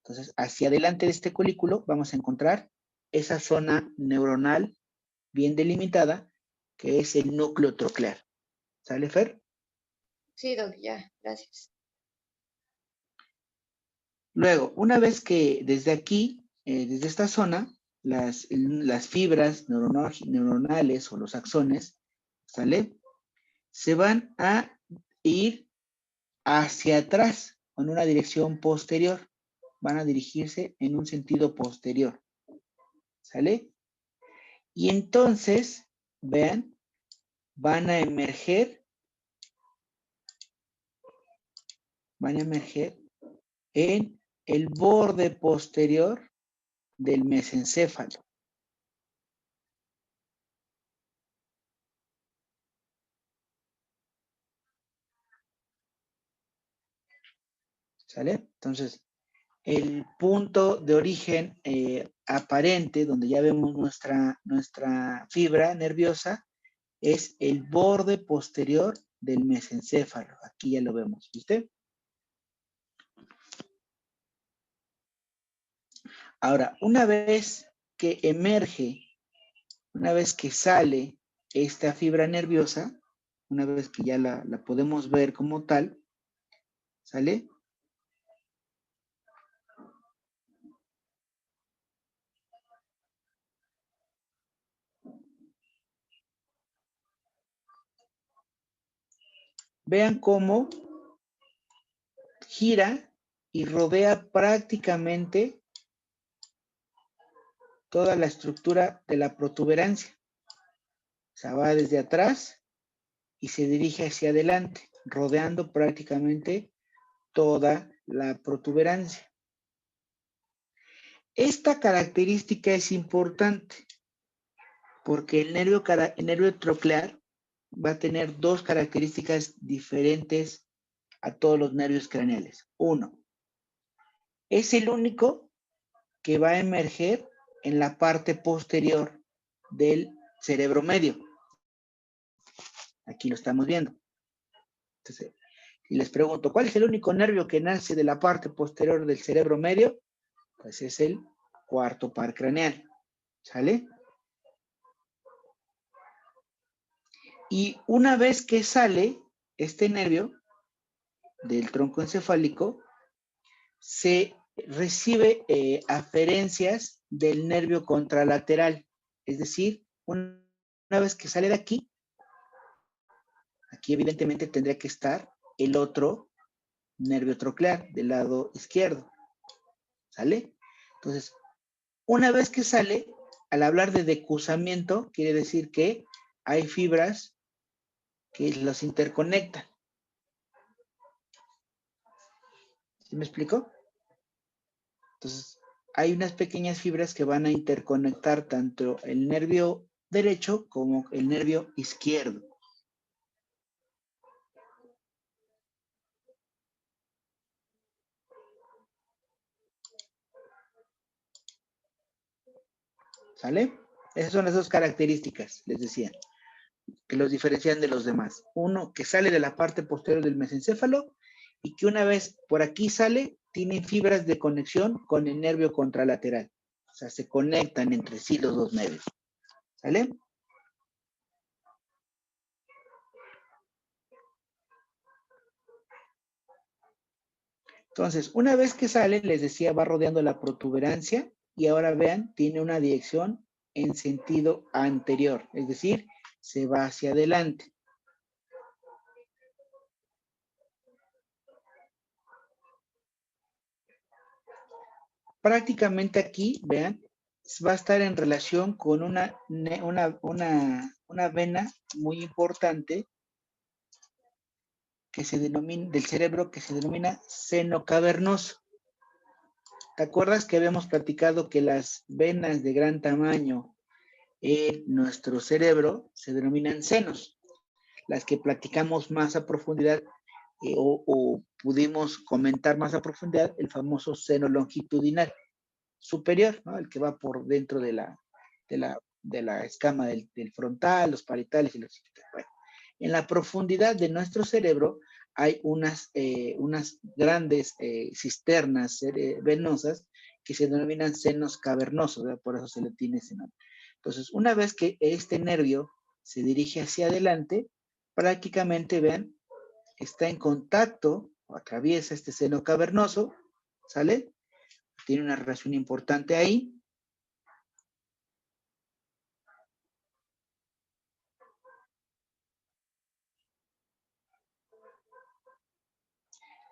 Entonces, hacia adelante de este colículo vamos a encontrar esa zona neuronal bien delimitada, que es el núcleo troclear. ¿Sale, Fer? Sí, Doc, ya, gracias. Luego, una vez que desde aquí, desde esta zona, las fibras neuronales o los axones, ¿sale?, se van a ir hacia atrás en una dirección posterior. Van a dirigirse en un sentido posterior. ¿Sale? Y entonces, vean, van a emerger en el borde posterior del mesencéfalo. ¿Sale? Entonces, el punto de origen aparente, donde ya vemos nuestra fibra nerviosa, es el borde posterior del mesencéfalo. Aquí ya lo vemos, ¿viste? Ahora, una vez que emerge, una vez que sale esta fibra nerviosa, una vez que ya la podemos ver como tal, ¿sale? Vean cómo gira y rodea prácticamente toda la estructura de la protuberancia. O sea, va desde atrás y se dirige hacia adelante, rodeando prácticamente toda la protuberancia. Esta característica es importante porque el nervio troclear va a tener dos características diferentes a todos los nervios craneales. Uno, es el único que va a emerger en la parte posterior del cerebro medio. Aquí lo estamos viendo. Entonces, si les pregunto, ¿cuál es el único nervio que nace de la parte posterior del cerebro medio? Pues es el cuarto par craneal. ¿Sale? Y una vez que sale este nervio del tronco encefálico, se recibe aferencias del nervio contralateral. Es decir, una vez que sale de aquí evidentemente tendría que estar el otro nervio troclear del lado izquierdo. ¿Sale? Entonces, una vez que sale, al hablar de decusamiento, quiere decir que hay fibras que los interconectan. ¿Sí me explico? Entonces, hay unas pequeñas fibras que van a interconectar tanto el nervio derecho como el nervio izquierdo. ¿Sale? Esas son las dos características, les decía, que los diferencian de los demás. Uno, que sale de la parte posterior del mesencéfalo y que una vez por aquí sale, tienen fibras de conexión con el nervio contralateral. O sea, se conectan entre sí los dos nervios. ¿Sale? Entonces, una vez que sale, les decía, va rodeando la protuberancia y ahora vean, tiene una dirección en sentido anterior, es decir, se va hacia adelante. Prácticamente aquí, vean, va a estar en relación con una vena muy importante que se denomina, del cerebro, que se denomina seno cavernoso. ¿Te acuerdas que habíamos platicado que las venas de gran tamaño en nuestro cerebro se denominan senos? Las que platicamos más a profundidad o pudimos comentar más a profundidad, el famoso seno longitudinal superior, ¿no? El que va por dentro de la escama del frontal, los parietales y los occidentales. Bueno, en la profundidad de nuestro cerebro hay unas grandes cisternas venosas que se denominan senos cavernosos, ¿verdad? Por eso se le tiene ese nombre. Entonces, una vez que este nervio se dirige hacia adelante, prácticamente, vean, está en contacto o atraviesa este seno cavernoso, ¿sale? Tiene una relación importante ahí.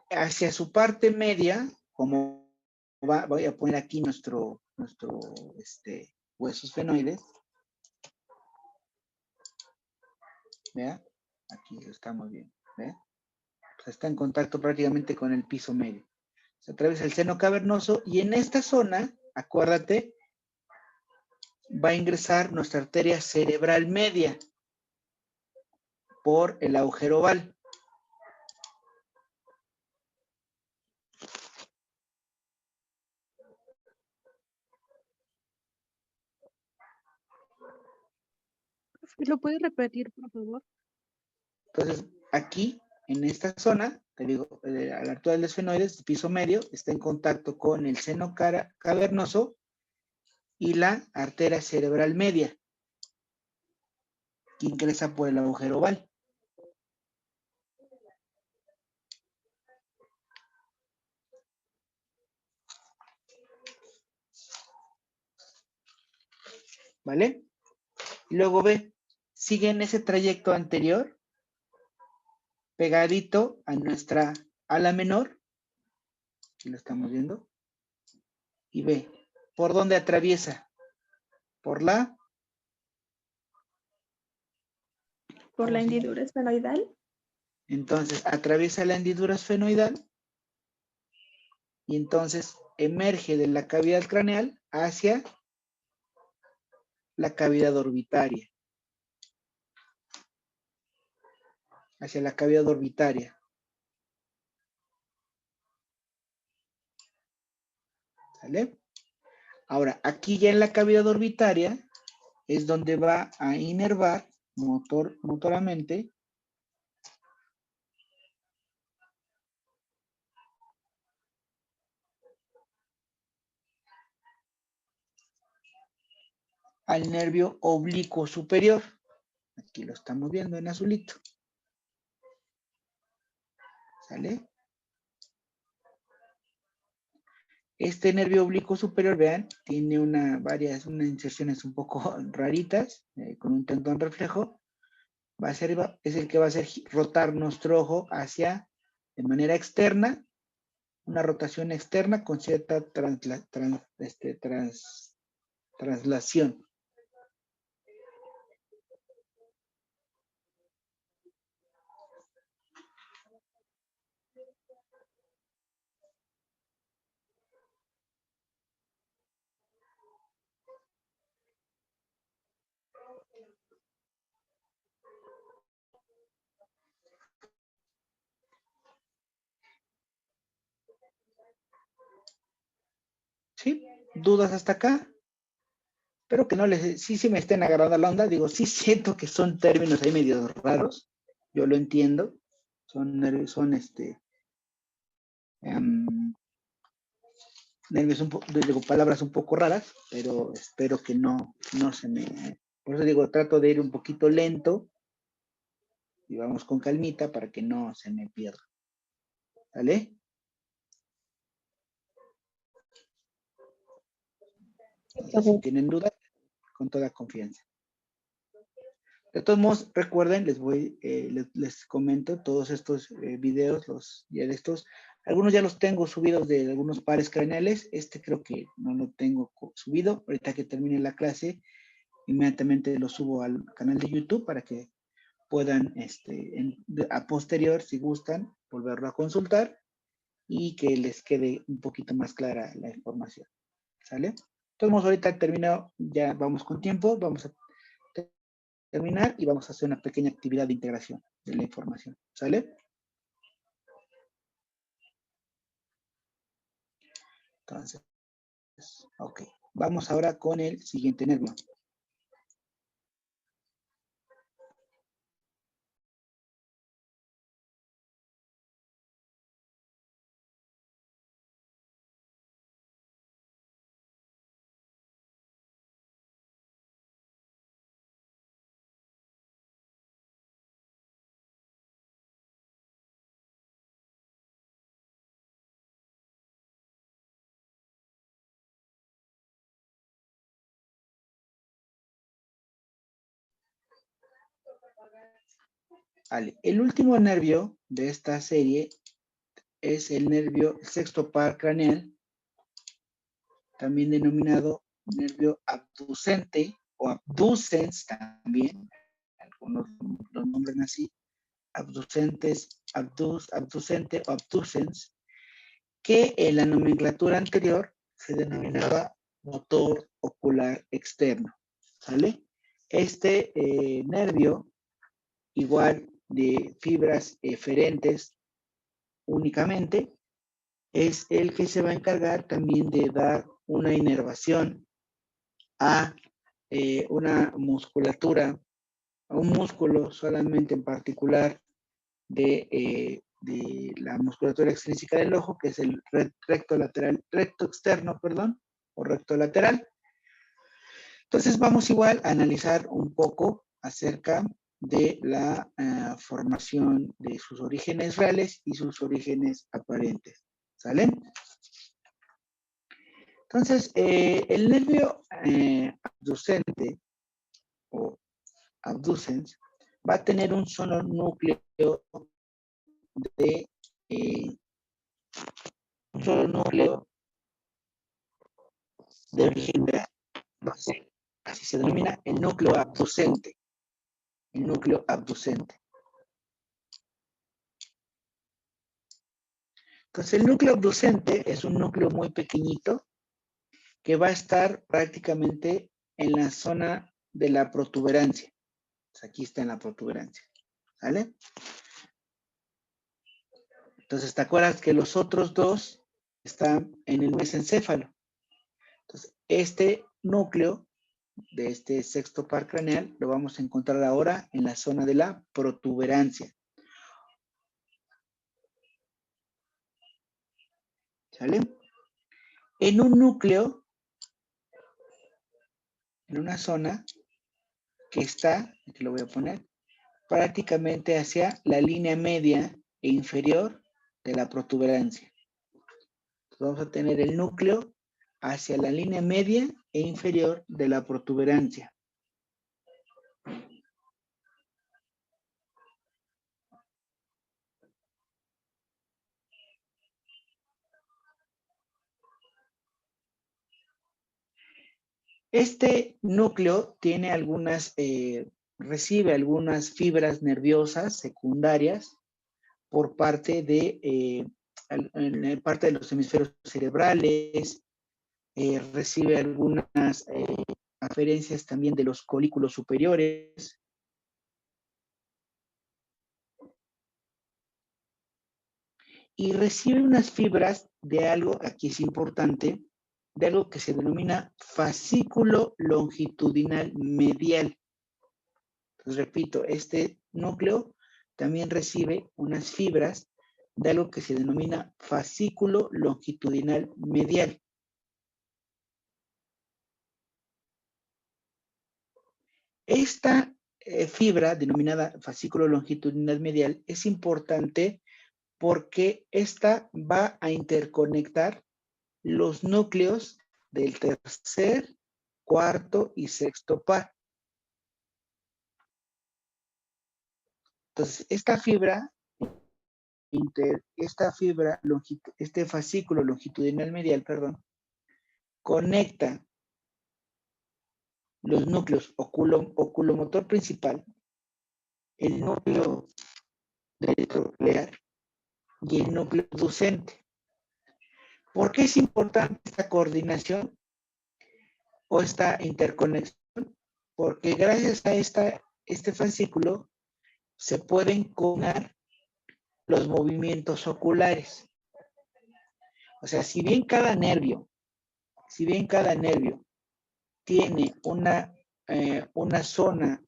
Hacia su parte media, como voy a poner aquí nuestro huesos fenoides. ¿Vea? Aquí lo estamos viendo. ¿Vea? Pues está en contacto prácticamente con el piso medio. Se atraviesa el seno cavernoso y en esta zona, acuérdate, va a ingresar nuestra arteria cerebral media por el agujero oval. ¿Lo puedes repetir, por favor? Entonces, aquí, en esta zona, te digo, a la altura del esfenoides, el piso medio, está en contacto con el seno cavernoso y la arteria cerebral media, que ingresa por el agujero oval. ¿Vale? Y luego ve, sigue en ese trayecto anterior, pegadito a nuestra ala menor, aquí lo estamos viendo, y ve, ¿por dónde atraviesa? Por la... Por la hendidura esfenoidal. Entonces, atraviesa la hendidura esfenoidal y entonces emerge de la cavidad craneal hacia la cavidad orbitaria. Hacia la cavidad orbitaria. ¿Sale? Ahora, aquí ya en la cavidad orbitaria es donde va a inervar motoramente al nervio oblicuo superior. Aquí lo estamos viendo en azulito. ¿Sale? Este nervio oblicuo superior, vean, tiene unas inserciones un poco raritas, con un tendón reflejo. Es el que va a hacer rotar nuestro ojo hacia, de manera externa, una rotación externa con cierta traslación. ¿Sí? ¿Dudas hasta acá? Espero que no sí me estén agarrando la onda. Digo, sí siento que son términos ahí medio raros. Yo lo entiendo. Son nervios, digo palabras un poco raras, pero espero que no se me... Por eso digo, trato de ir un poquito lento y vamos con calmita para que no se me pierda. ¿Vale? Si tienen dudas, con toda confianza. De todos modos, recuerden, les comento todos estos videos, algunos ya los tengo subidos de algunos pares craneales. Este creo que no lo tengo subido. Ahorita que termine la clase, inmediatamente lo subo al canal de YouTube para que puedan, a posterior, si gustan, volverlo a consultar y que les quede un poquito más clara la información. ¿Sale? Entonces, ahorita terminado, ya vamos con tiempo, vamos a terminar y vamos a hacer una pequeña actividad de integración de la información. ¿Sale? Entonces, ok. Vamos ahora con el siguiente nervio. Vale. El último nervio de esta serie es el nervio sexto par craneal, también denominado nervio abducente o abducens también, algunos lo nombran así, abducentes, abducente o abducens, que en la nomenclatura anterior se denominaba motor ocular externo, ¿vale? Este nervio, igual de fibras eferentes únicamente, es el que se va a encargar también de dar una inervación a una musculatura, a un músculo solamente en particular de la musculatura extrínseca del ojo, que es el recto externo, o recto lateral. Entonces vamos igual a analizar un poco acerca de la formación de sus orígenes reales y sus orígenes aparentes. ¿Sale? Entonces, el nervio abducente o abducens va a tener un solo núcleo de origen real. Así se denomina el núcleo abducente. El núcleo abducente. Entonces, el núcleo abducente es un núcleo muy pequeñito que va a estar prácticamente en la zona de la protuberancia. Pues aquí está en la protuberancia. ¿Vale? Entonces, ¿te acuerdas que los otros dos están en el mesencéfalo? Entonces, este núcleo de este sexto par craneal lo vamos a encontrar ahora en la zona de la protuberancia. ¿Sale? En un núcleo, en una zona que está, aquí lo voy a poner, prácticamente hacia la línea media e inferior de la protuberancia. Entonces vamos a tener el núcleo hacia la línea media e inferior de la protuberancia. Este núcleo tiene recibe algunas fibras nerviosas secundarias por parte de los hemisferios cerebrales, recibe algunas aferencias también de los colículos superiores. Y recibe unas fibras de algo, aquí es importante, de algo que se denomina fascículo longitudinal medial. Entonces, repito, este núcleo también recibe unas fibras de algo que se denomina fascículo longitudinal medial. Esta fibra, denominada fascículo longitudinal medial, es importante porque esta va a interconectar los núcleos del tercer, cuarto y sexto par. Entonces, este fascículo longitudinal medial, perdón, conecta los núcleos oculomotor principal, el núcleo retroclear y el núcleo aducente. ¿Por qué es importante esta coordinación o esta interconexión? Porque gracias a este fascículo se pueden coordinar los movimientos oculares. O sea, si bien cada nervio tiene una zona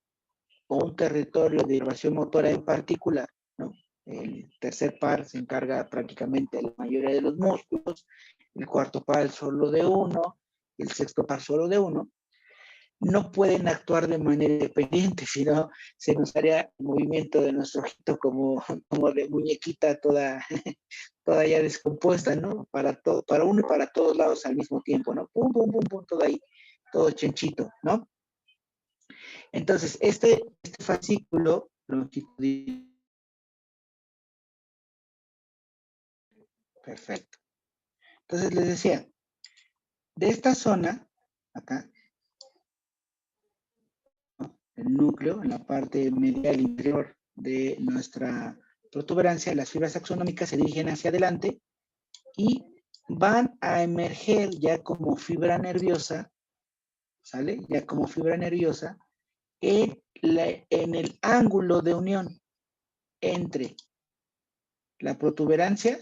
o un territorio de inervación motora en particular, ¿no? El tercer par se encarga prácticamente de la mayoría de los músculos, el cuarto par solo de uno, el sexto par solo de uno. No pueden actuar de manera independiente, sino se nos haría el movimiento de nuestro ojito como de muñequita toda ya descompuesta, ¿no? Para uno y para todos lados al mismo tiempo, ¿no? Pum, pum, pum, pum, todo ahí, todo chenchito, ¿no? Entonces, este fascículo longitudinal. Perfecto. Entonces les decía, de esta zona, acá, el núcleo, en la parte medial inferior de nuestra protuberancia, las fibras axonómicas se dirigen hacia adelante y van a emerger ya como fibra nerviosa, ¿sale? Ya como fibra nerviosa en el ángulo de unión entre la protuberancia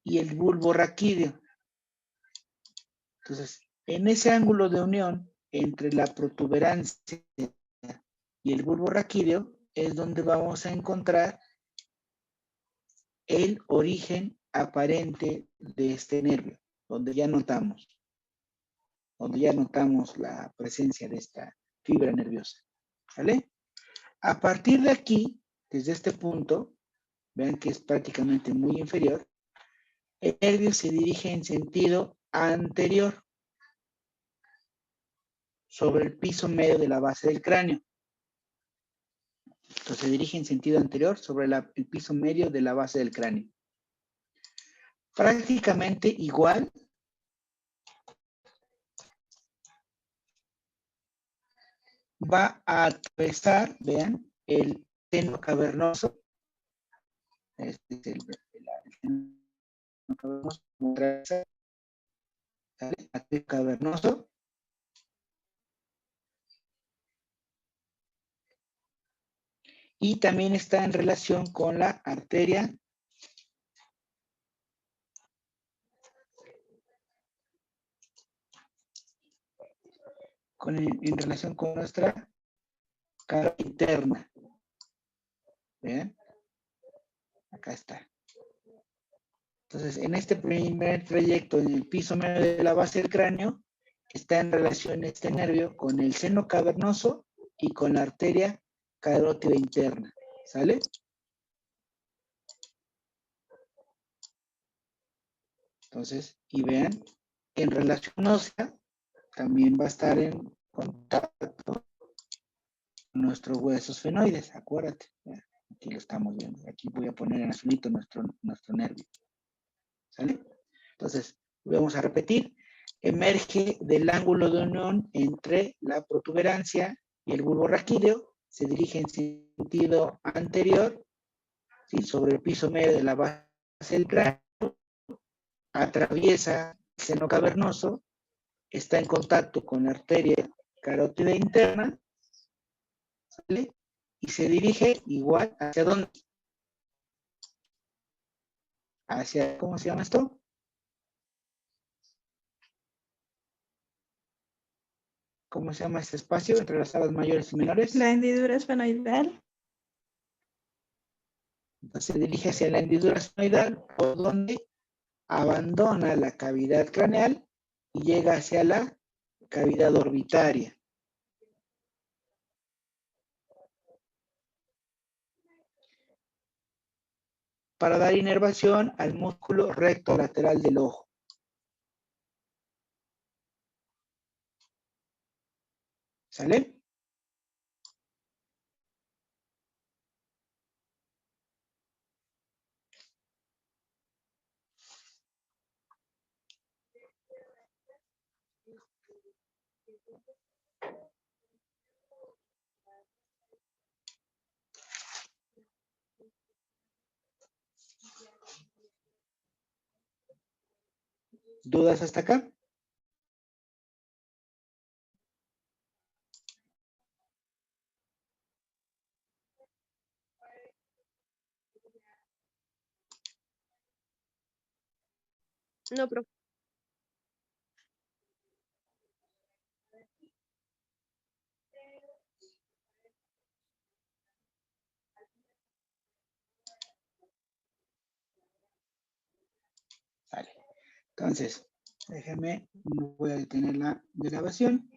y el bulbo raquídeo. Entonces, en ese ángulo de unión entre la protuberancia y el bulbo raquídeo es donde vamos a encontrar el origen aparente de este nervio, donde ya notamos la presencia de esta fibra nerviosa, ¿vale? A partir de aquí, desde este punto, vean que es prácticamente muy inferior, el nervio se dirige en sentido anterior sobre el piso medio de la base del cráneo. Entonces se dirige en sentido anterior sobre el piso medio de la base del cráneo. Prácticamente igual va a atravesar, vean, el seno cavernoso. Este es el seno cavernoso, ¿sale? Cavernoso. Y también está en relación con la arteria en relación con nuestra cara interna. ¿Vean? Acá está. Entonces, en este primer trayecto en el piso medio de la base del cráneo, está en relación este nervio con el seno cavernoso y con la arteria carótida interna. ¿Sale? Entonces, y vean, en relación ósea, también va a estar en contacto con nuestros huesos fenoides, acuérdate. Aquí lo estamos viendo. Aquí voy a poner en azulito nuestro nervio. ¿Sale? Entonces, vamos a repetir. Emerge del ángulo de unión entre la protuberancia y el bulbo raquídeo. Se dirige en sentido anterior, ¿sí? Sobre el piso medio de la base del cráneo. Atraviesa el seno cavernoso. Está en contacto con la arteria carótida interna. ¿Sale? Y se dirige igual hacia dónde. Hacia, ¿cómo se llama esto? ¿Cómo se llama este espacio entre las alas mayores y menores? La hendidura esfenoidal. Entonces se dirige hacia la hendidura esfenoidal, por donde abandona la cavidad craneal y llega hacia la cavidad orbitaria. para dar inervación al músculo recto lateral del ojo. ¿Sale? ¿Dudas hasta acá? No, profe. Vale. Entonces, déjenme, voy a detener la grabación.